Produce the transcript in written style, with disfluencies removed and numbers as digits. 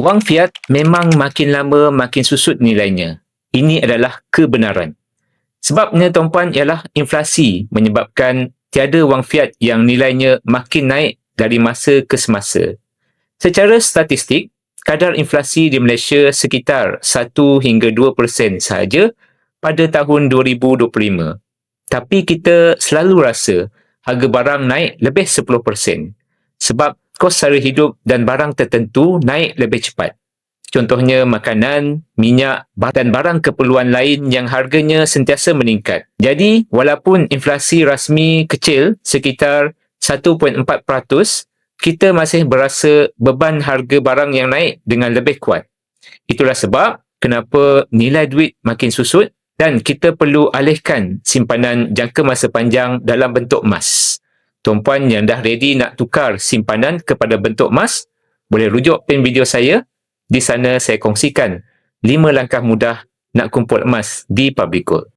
Wang fiat memang makin lama makin susut nilainya. Ini adalah kebenaran. Sebabnya tuan-puan ialah inflasi menyebabkan tiada wang fiat yang nilainya makin naik dari masa ke semasa. Secara statistik, kadar inflasi di Malaysia sekitar 1 hingga 2% sahaja pada tahun 2025. Tapi kita selalu rasa harga barang naik lebih 10% sebab kos sara hidup dan barang tertentu naik lebih cepat. Contohnya makanan, minyak dan barang keperluan lain yang harganya sentiasa meningkat. Jadi, walaupun inflasi rasmi kecil sekitar 1.4%, kita masih berasa beban harga barang yang naik dengan lebih kuat. Itulah sebab kenapa nilai duit makin susut dan kita perlu alihkan simpanan jangka masa panjang dalam bentuk emas. Tuan-puan yang dah ready nak tukar simpanan kepada bentuk emas, boleh rujuk pin video saya. Di sana saya kongsikan 5 langkah mudah nak kumpul emas di Public Gold.